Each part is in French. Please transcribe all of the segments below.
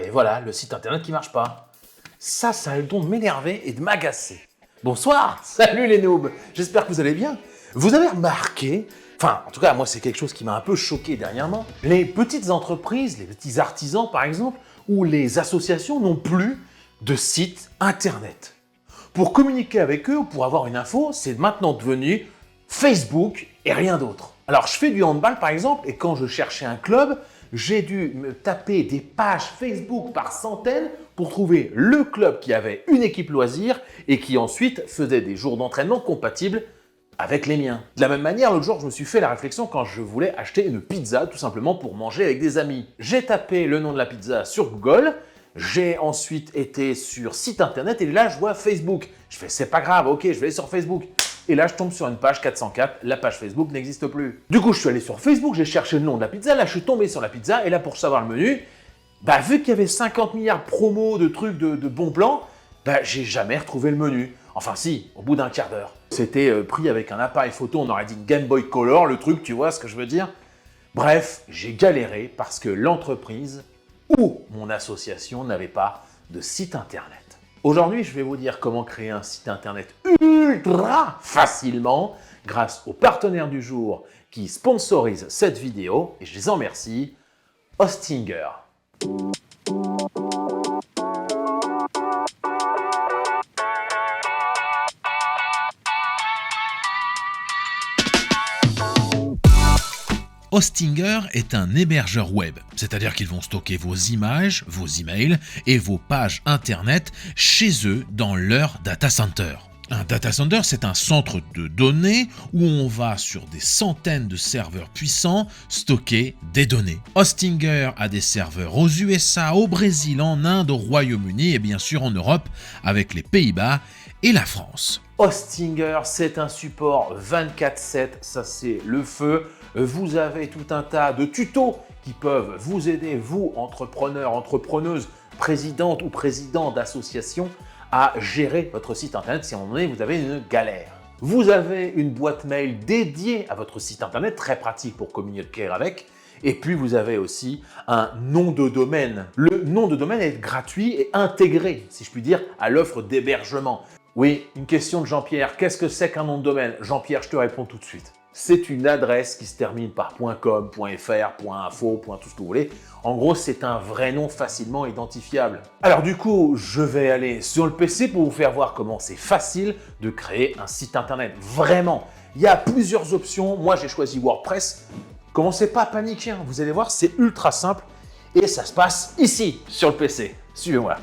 et voilà, le site internet qui marche pas. Ça a le don de m'énerver et de m'agacer. Bonsoir, salut les noobs, j'espère que vous allez bien. Vous avez remarqué, enfin en tout cas moi c'est quelque chose qui m'a un peu choqué dernièrement, les petites entreprises, les petits artisans par exemple, ou les associations n'ont plus de site internet. Pour communiquer avec eux ou pour avoir une info, c'est maintenant devenu Facebook et rien d'autre. Alors je fais du handball par exemple et quand je cherchais un club, j'ai dû me taper des pages Facebook par centaines pour trouver le club qui avait une équipe loisir et qui ensuite faisait des jours d'entraînement compatibles avec les miens. De la même manière, l'autre jour, je me suis fait la réflexion quand je voulais acheter une pizza tout simplement pour manger avec des amis. J'ai tapé le nom de la pizza sur Google, j'ai ensuite été sur site internet et là je vois Facebook. Je fais c'est pas grave, ok, je vais aller sur Facebook. Et là, je tombe sur une page 404, la page Facebook n'existe plus. Du coup, je suis allé sur Facebook, j'ai cherché le nom de la pizza, là, je suis tombé sur la pizza, et là, pour savoir le menu, vu qu'il y avait 50 milliards de promos, de trucs, de bons plans, j'ai jamais retrouvé le menu. Enfin si, au bout d'un quart d'heure. C'était pris avec un appareil photo, on aurait dit une Game Boy Color, le truc, tu vois ce que je veux dire? Bref, j'ai galéré parce que l'entreprise ou mon association n'avait pas de site internet. Aujourd'hui, je vais vous dire comment créer un site internet ultra facilement grâce aux partenaires du jour qui sponsorisent cette vidéo et je les en remercie, Hostinger. Hostinger est un hébergeur web, c'est-à-dire qu'ils vont stocker vos images, vos emails et vos pages internet chez eux dans leur data center. Un data center, c'est un centre de données où on va sur des centaines de serveurs puissants stocker des données. Hostinger a des serveurs aux USA, au Brésil, en Inde, au Royaume-Uni et bien sûr en Europe avec les Pays-Bas et la France. Hostinger, c'est un support 24/7, ça c'est le feu. Vous avez tout un tas de tutos qui peuvent vous aider, vous, entrepreneurs, entrepreneuses, présidentes ou présidents d'associations, à gérer votre site internet si à un moment donné vous avez une galère. Vous avez une boîte mail dédiée à votre site internet, très pratique pour communiquer avec. Et puis vous avez aussi un nom de domaine. Le nom de domaine est gratuit et intégré, si je puis dire, à l'offre d'hébergement. Oui, une question de Jean-Pierre, qu'est-ce que c'est qu'un nom de domaine? Jean-Pierre, je te réponds tout de suite. C'est une adresse qui se termine par .com, .fr, .info, tout ce que vous voulez. En gros, c'est un vrai nom facilement identifiable. Alors du coup, je vais aller sur le PC pour vous faire voir comment c'est facile de créer un site internet. Vraiment, il y a plusieurs options. Moi, j'ai choisi WordPress. Commencez pas à paniquer, hein. Vous allez voir, c'est ultra simple et ça se passe ici, sur le PC. Suivez-moi.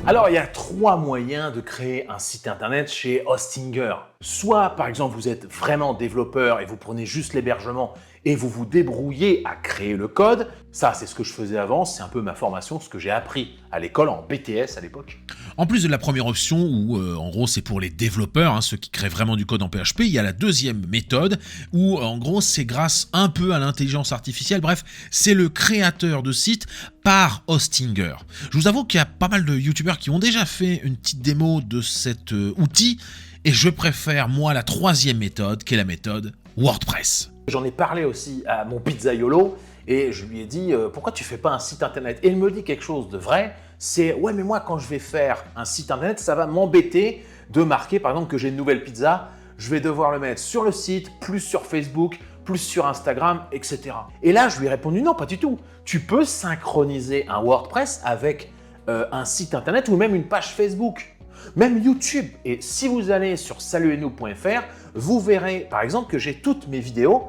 Alors, il y a 3 moyens de créer un site internet chez Hostinger. Soit, par exemple, vous êtes vraiment développeur et vous prenez juste l'hébergement et vous vous débrouillez à créer le code. Ça, c'est ce que je faisais avant, c'est un peu ma formation, ce que j'ai appris à l'école en BTS à l'époque. En plus de la première option où en gros c'est pour les développeurs, ceux qui créent vraiment du code en PHP, il y a la deuxième méthode où en gros c'est grâce un peu à l'intelligence artificielle, bref, c'est le créateur de site par Hostinger. Je vous avoue qu'il y a pas mal de youtubeurs qui ont déjà fait une petite démo de cet outil et je préfère moi la troisième méthode qui est la méthode WordPress. J'en ai parlé aussi à mon pizzaiolo et je lui ai dit pourquoi tu fais pas un site internet? Et il me dit quelque chose de vrai, c'est ouais mais moi quand je vais faire un site internet, ça va m'embêter de marquer par exemple que j'ai une nouvelle pizza, je vais devoir le mettre sur le site, plus sur Facebook, plus sur Instagram, etc. Et là je lui ai répondu non pas du tout, tu peux synchroniser un WordPress avec un site internet ou même une page Facebook. Même YouTube. Et si vous allez sur salutenous.fr, vous verrez par exemple que j'ai toutes mes vidéos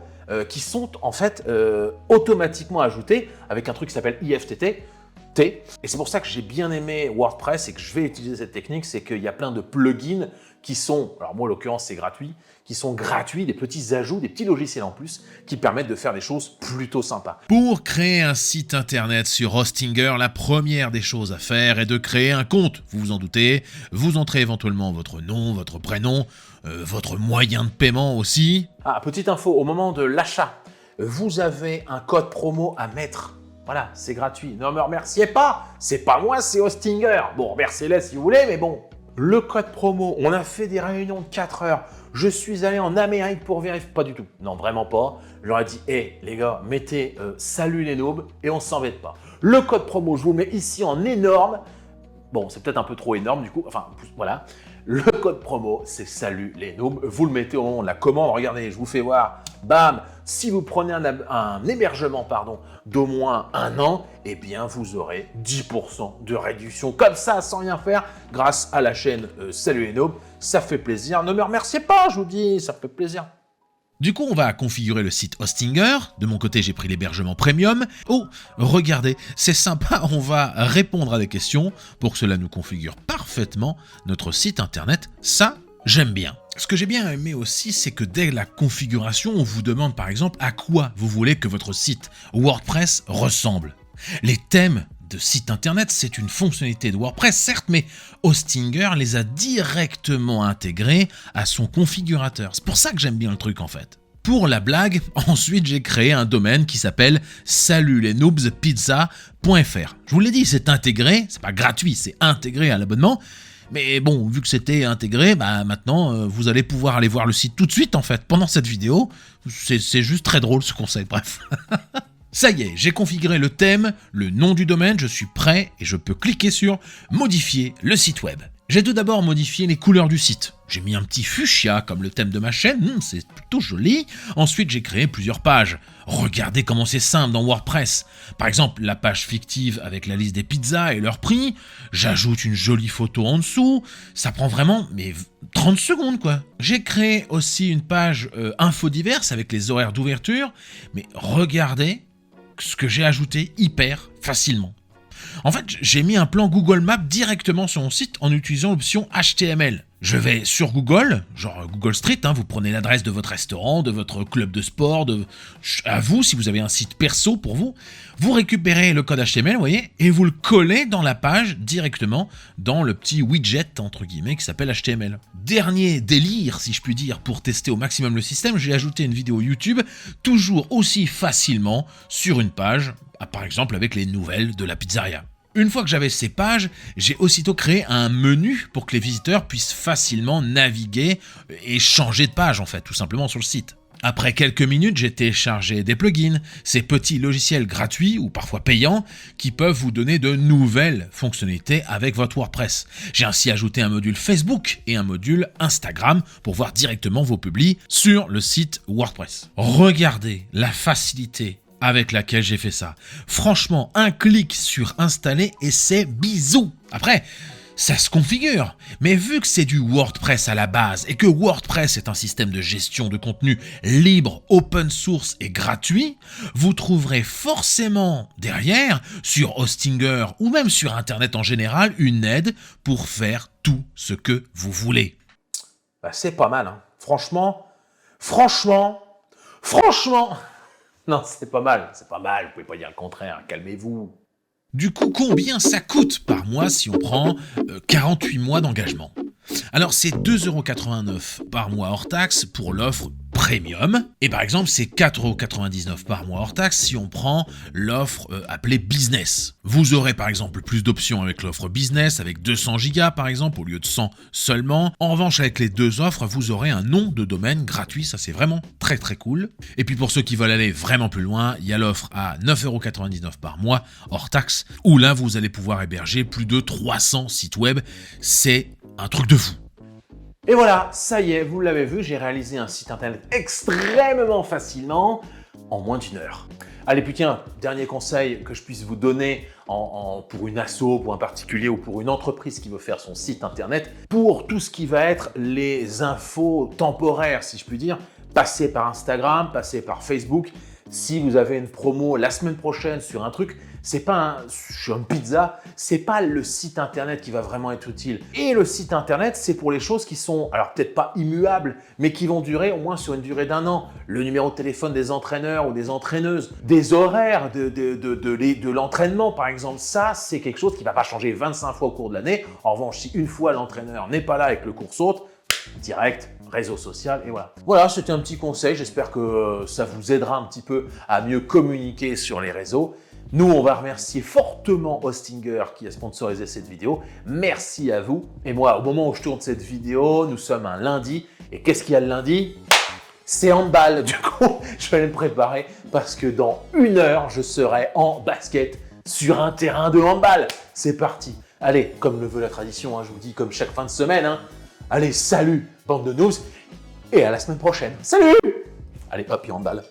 qui sont en fait automatiquement ajoutées avec un truc qui s'appelle IFTT. Et c'est pour ça que j'ai bien aimé WordPress et que je vais utiliser cette technique, c'est qu'il y a plein de plugins qui sont, alors moi en l'occurrence c'est gratuit, qui sont gratuits, des petits ajouts, des petits logiciels en plus qui permettent de faire des choses plutôt sympas. Pour créer un site internet sur Hostinger, la première des choses à faire est de créer un compte. Vous vous en doutez, vous entrez éventuellement votre nom, votre prénom, votre moyen de paiement aussi. Ah, petite info, au moment de l'achat, vous avez un code promo à mettre. Voilà, c'est gratuit. Ne me remerciez pas, c'est pas moi, c'est Hostinger. Bon, remerciez-les si vous voulez, mais bon. Le code promo, on a fait des réunions de 4 heures je suis allé en Amérique pour vérifier. Pas du tout. Non, vraiment pas. Je leur ai dit, hé les gars, mettez salut les noobs et on s'embête pas. Le code promo, je vous le mets ici en énorme. Bon, c'est peut-être un peu trop énorme du coup. Enfin, voilà. Le code promo, c'est salut les noobs. Vous le mettez au moment de la commande. Regardez, je vous fais voir. Bam! Si vous prenez un hébergement d'au moins 1 an, eh bien, vous aurez 10% de réduction comme ça, sans rien faire, grâce à la chaîne Salut les noobs. Ça fait plaisir. Ne me remerciez pas, je vous dis, ça fait plaisir. Du coup, on va configurer le site Hostinger. De mon côté, j'ai pris l'hébergement premium. Oh, regardez, c'est sympa, on va répondre à des questions pour que cela nous configure parfaitement notre site internet. Ça, j'aime bien. Ce que j'ai bien aimé aussi, c'est que dès la configuration, on vous demande par exemple à quoi vous voulez que votre site WordPress ressemble. Les thèmes de site internet, c'est une fonctionnalité de WordPress, certes, mais Hostinger les a directement intégrés à son configurateur. C'est pour ça que j'aime bien le truc en fait. Pour la blague, ensuite j'ai créé un domaine qui s'appelle salutlesnoobspizza.fr. Je vous l'ai dit, c'est intégré, c'est pas gratuit, c'est intégré à l'abonnement. Mais bon, vu que c'était intégré, maintenant vous allez pouvoir aller voir le site tout de suite en fait, pendant cette vidéo. C'est juste très drôle ce conseil, bref. Ça y est, j'ai configuré le thème, le nom du domaine, je suis prêt et je peux cliquer sur modifier le site web. J'ai tout d'abord modifié les couleurs du site. J'ai mis un petit fuchsia comme le thème de ma chaîne, c'est plutôt joli. Ensuite, j'ai créé plusieurs pages. Regardez comment c'est simple dans WordPress. Par exemple, la page fictive avec la liste des pizzas et leur prix. J'ajoute une jolie photo en dessous. Ça prend vraiment 30 secondes quoi. J'ai créé aussi une page info diverses avec les horaires d'ouverture. Mais regardez ce que j'ai ajouté hyper facilement. En fait, j'ai mis un plan Google Maps directement sur mon site en utilisant l'option HTML. Je vais sur Google, genre Google Street, vous prenez l'adresse de votre restaurant, de votre club de sport, à vous, si vous avez un site perso pour vous, vous récupérez le code HTML, vous voyez, et vous le collez dans la page directement dans le petit widget, entre guillemets, qui s'appelle HTML. Dernier délire, si je puis dire, pour tester au maximum le système, j'ai ajouté une vidéo YouTube, toujours aussi facilement, sur une page, par exemple avec les nouvelles de la pizzeria. Une fois que j'avais ces pages, j'ai aussitôt créé un menu pour que les visiteurs puissent facilement naviguer et changer de page en fait, tout simplement sur le site. Après quelques minutes, j'ai téléchargé des plugins, ces petits logiciels gratuits ou parfois payants qui peuvent vous donner de nouvelles fonctionnalités avec votre WordPress. J'ai ainsi ajouté un module Facebook et un module Instagram pour voir directement vos publis sur le site WordPress. Regardez la facilité avec laquelle j'ai fait ça. Franchement, un clic sur installer et c'est bisous. Après, ça se configure. Mais vu que c'est du WordPress à la base et que WordPress est un système de gestion de contenu libre, open source et gratuit, vous trouverez forcément derrière, sur Hostinger ou même sur Internet en général, une aide pour faire tout ce que vous voulez. C'est pas mal, hein. Franchement. Non, c'est pas mal, vous pouvez pas dire le contraire, calmez-vous. Du coup, combien ça coûte par mois si on prend 48 mois d'engagement? Alors, c'est 2,89 € par mois hors taxe pour l'offre Premium. Et par exemple, c'est 4,99 € par mois hors taxe si on prend l'offre appelée Business. Vous aurez par exemple plus d'options avec l'offre Business, avec 200 Go par exemple, au lieu de 100 seulement. En revanche, avec les deux offres, vous aurez un nom de domaine gratuit, ça c'est vraiment très très cool. Et puis pour ceux qui veulent aller vraiment plus loin, il y a l'offre à 9,99 € par mois hors taxe, où là vous allez pouvoir héberger plus de 300 sites web. C'est un truc de fou. Et voilà, ça y est, vous l'avez vu, j'ai réalisé un site internet extrêmement facilement, en moins d'1 heure. Allez, puis tiens, dernier conseil que je puisse vous donner pour une asso, pour un particulier ou pour une entreprise qui veut faire son site internet, pour tout ce qui va être les infos temporaires, si je puis dire, passez par Instagram, passez par Facebook. Si vous avez une promo la semaine prochaine sur un truc, c'est pas sur une pizza, c'est pas le site internet qui va vraiment être utile. Et le site internet, c'est pour les choses qui sont, alors peut-être pas immuables, mais qui vont durer au moins sur une durée d'1 an. Le numéro de téléphone des entraîneurs ou des entraîneuses, des horaires de l'entraînement par exemple, ça c'est quelque chose qui va pas changer 25 fois au cours de l'année. En revanche, si une fois l'entraîneur n'est pas là et que le cours saute, direct, réseau social et voilà. Voilà, c'était un petit conseil, j'espère que ça vous aidera un petit peu à mieux communiquer sur les réseaux. Nous, on va remercier fortement Hostinger qui a sponsorisé cette vidéo. Merci à vous. Et moi, au moment où je tourne cette vidéo, nous sommes un lundi. Et qu'est-ce qu'il y a le lundi? C'est handball. Du coup, je vais aller me préparer parce que dans 1 heure, je serai en basket sur un terrain de handball. C'est parti. Allez, comme le veut la tradition, hein, je vous dis comme chaque fin de semaine. Hein. Allez, salut, bande de noobs. Et à la semaine prochaine. Salut! Allez, hop, et handball.